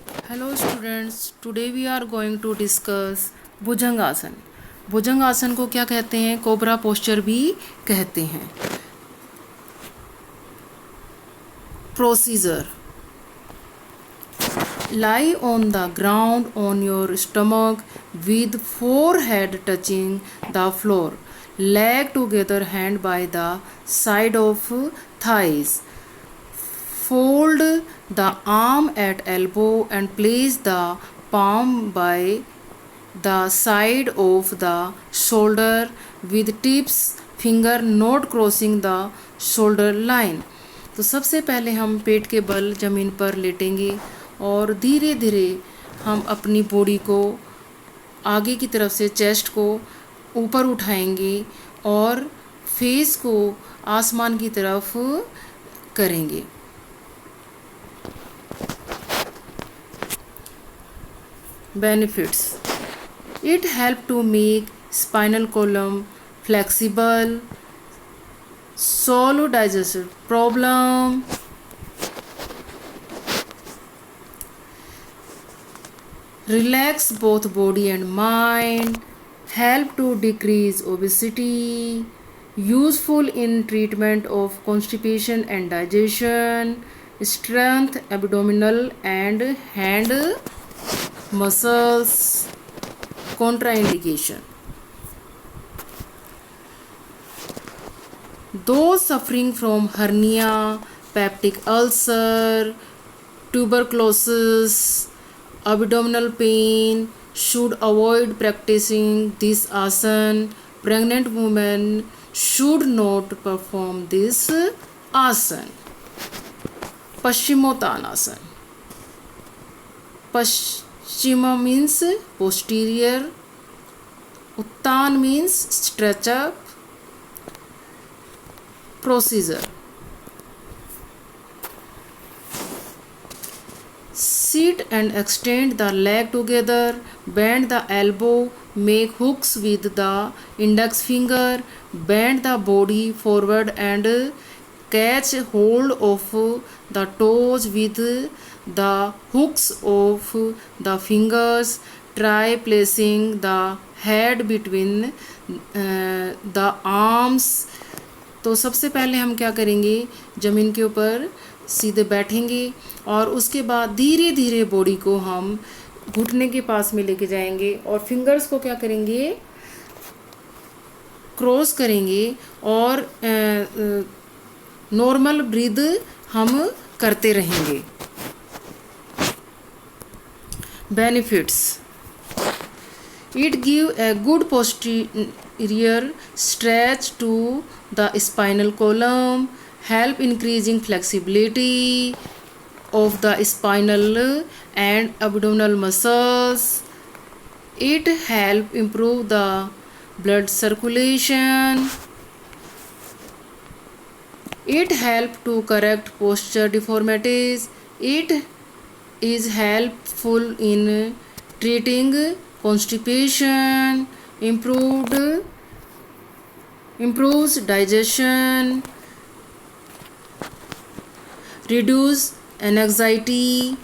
Hello students, today we are going to discuss भुजंगासन। भुजंगासन को क्या कहते हैं? कोबरा पोस्चर भी कहते हैं। Procedure: lie on the ground on your stomach with forehead touching the floor, leg together, hand by the side of thighs. Fold the arm at elbow and place the palm by the side of the shoulder with tips finger not crossing the shoulder line. तो सबसे पहले हम पेट के बल ज़मीन पर लेटेंगे और धीरे धीरे हम अपनी बॉडी को आगे की तरफ से चेस्ट को ऊपर उठाएंगे और फेस को आसमान की तरफ करेंगे। Benefits: it helps to make spinal column flexible, solve digestive problem, relax both body and mind, help to decrease obesity, useful in treatment of constipation and digestion, strength abdominal and hand muscles. Contraindication: those suffering from hernia, peptic ulcer, tuberculosis, abdominal pain should avoid practicing this asana. Pregnant women should not perform this asana. Paschimottanasana. Paschima means posterior, Uttan means stretch up. Procedure: sit and extend the leg together, bend the elbow, make hooks with the index finger, bend the body forward and catch hold of the toes with the hooks of the fingers. Try placing the head between the arms. तो सबसे पहले हम क्या करेंगे, ज़मीन के ऊपर सीधे बैठेंगे और उसके बाद धीरे धीरे बॉडी को हम घुटने के पास में लेके जाएंगे और फिंगर्स को क्या करेंगे, क्रॉस करेंगे और नॉर्मल ब्रीद हम करते रहेंगे। Benefits: it give a good posterior stretch to the spinal column, help increasing flexibility of the spinal and abdominal muscles. It help improve the blood circulation. It help to correct posture deformities. It is helpful in treating constipation, improves digestion, reduce anxiety.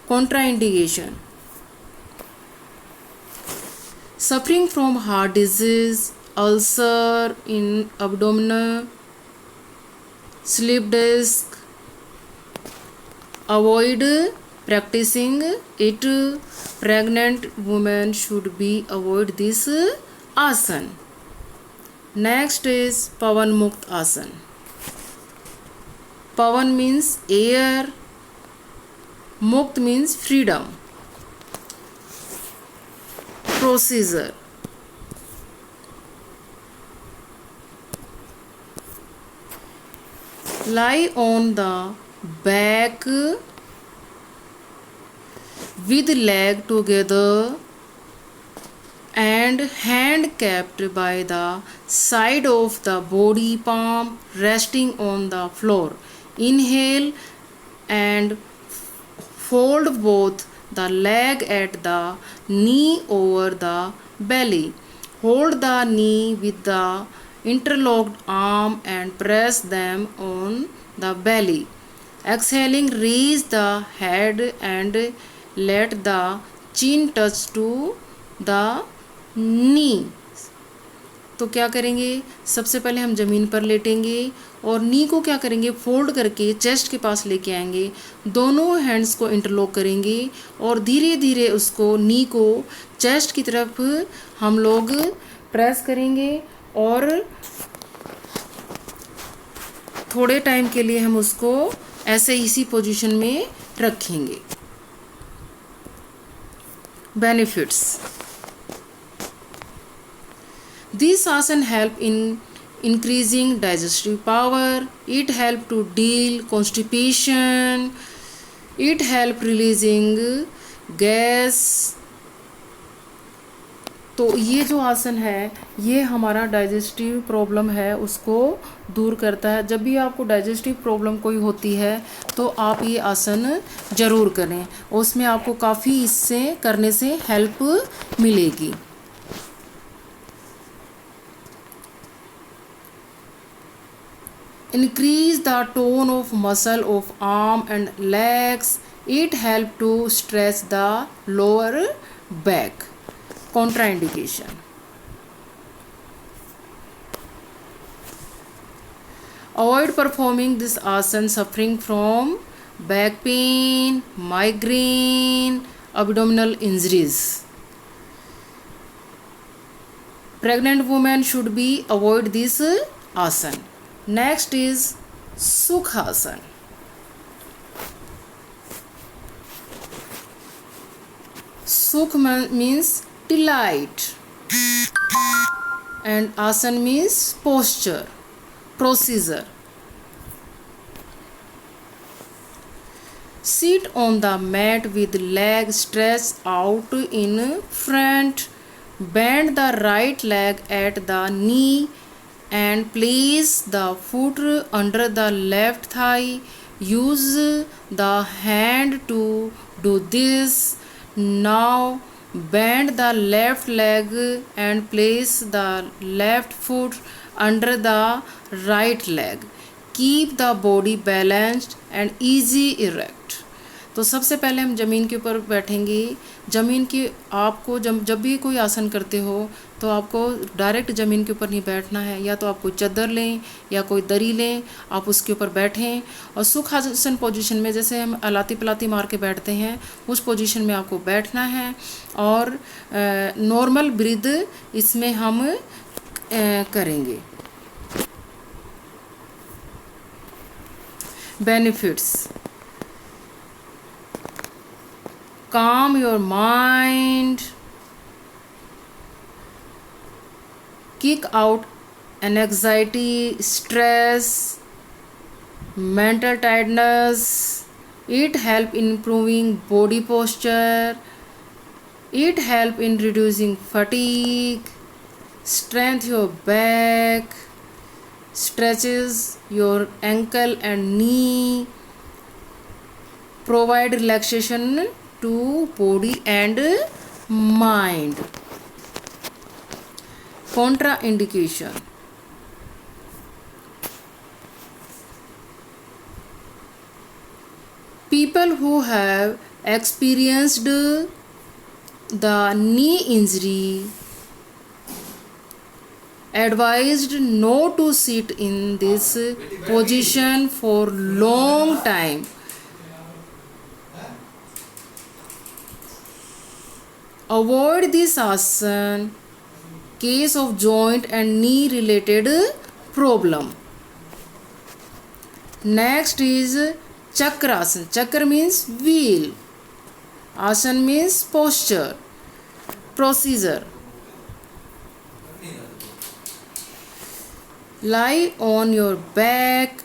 Contraindication: suffering from heart disease, ulcer in abdomen, slip disc, avoid practicing it. Pregnant women should be avoid this asana. Next is Pavan Mukt asana. Pavan means air, Mukt means freedom. Procedure: lie on the back with leg together and hand kept by the side of the body, palm resting on the floor. Inhale and fold both the leg at the knee over the belly. Hold the knee with the interlocked arm and press them on the belly. Exhaling, raise the head and let the chin touch to the knee. तो क्या करेंगे, सबसे पहले हम ज़मीन पर लेटेंगे और नी को क्या करेंगे, फोल्ड करके चेस्ट के पास लेके आएंगे, दोनों हैंड्स को इंटरलॉक करेंगे और धीरे धीरे उसको नी को चेस्ट की तरफ हम लोग प्रेस करेंगे और थोड़े टाइम के लिए हम उसको ऐसे इसी पोजीशन में रखेंगे। Benefits, These asana help in increasing digestive power. It help to deal constipation. It help releasing gas. तो ये जो आसन है ये हमारा डाइजेस्टिव प्रॉब्लम है उसको दूर करता है। जब भी आपको डाइजेस्टिव प्रॉब्लम कोई होती है तो आप ये आसन ज़रूर करें, उसमें आपको काफ़ी इससे करने से हेल्प मिलेगी। Increase the tone of muscle of arm and legs. It help to stretch the lower back. Contraindication. Avoid performing this asana suffering from back pain, migraine, abdominal injuries. Pregnant women should be avoid this asana. Next is Sukhasana. Sukh means delight and asana means posture, procedure. Sit on the mat with leg stretched out in front. Bend the right leg at the knee and place the foot under the left thigh. Use the hand to do this. Now bend the left leg and place the left foot under the right leg. Keep the body balanced and easy erect. तो सबसे पहले हम ज़मीन के ऊपर बैठेंगे। ज़मीन की आपको जब भी कोई आसन करते हो तो आपको डायरेक्ट ज़मीन के ऊपर नहीं बैठना है, या तो आप कोई चादर लें या कोई दरी लें, आप उसके ऊपर बैठें और सुखासन पोजीशन में जैसे हम अलाती पलाती मार के बैठते हैं उस पोजीशन में आपको बैठना है और नॉर्मल ब्रीथ इसमें हम करेंगे। Benefits, calm your mind, kick out anxiety, stress, mental tiredness. It help in improving body posture. It help in reducing fatigue, strengthen your back, stretches your ankle and knee, provide relaxation to body and mind. Contraindication, people who have experienced the knee injury advised not to sit in this position for long time. Avoid this asana case of joint and knee related problem. Next is Chakrasana. Chakra means wheel. Asana means posture, procedure. Lie on your back,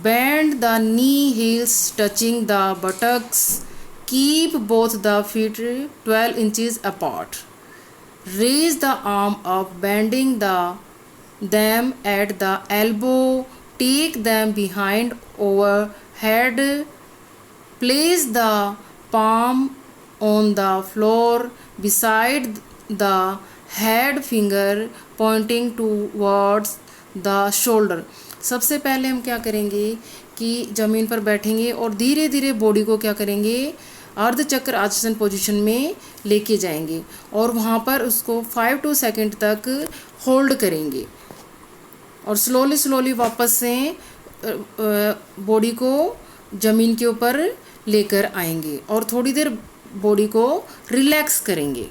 bend the knee heels touching the buttocks. Keep both the feet 12 inches apart. Raise the arm up, bending them at the elbow. Take them behind overhead. Place the palm on the floor beside the head, finger pointing towards the shoulder. सबसे पहले हम क्या करेंगे कि ज़मीन पर बैठेंगे और धीरे धीरे बॉडी को क्या करेंगे, अर्ध चक्र आसन पोजीशन में लेके जाएंगे और वहाँ पर उसको 5 to सेकेंड तक होल्ड करेंगे और स्लोली स्लोली वापस से बॉडी को ज़मीन के ऊपर लेकर आएंगे और थोड़ी देर बॉडी को रिलैक्स करेंगे।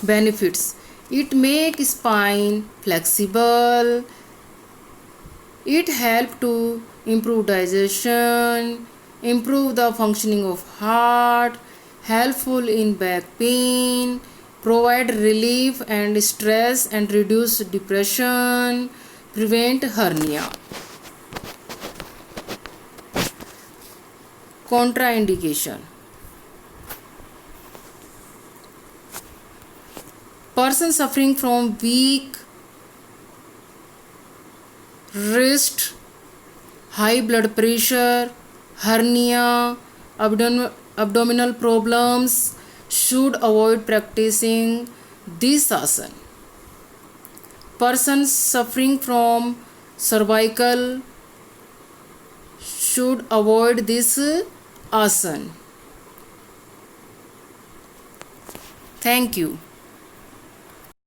Benefits: it make spine flexible, it help to improve digestion, improve the functioning of heart, helpful in back pain, provide relief and stress and reduce depression, prevent hernia. Contraindication: person suffering from weak wrist, high blood pressure, hernia, abdominal problems should avoid practicing this asana. Persons suffering from cervical should avoid this asana. Thank you.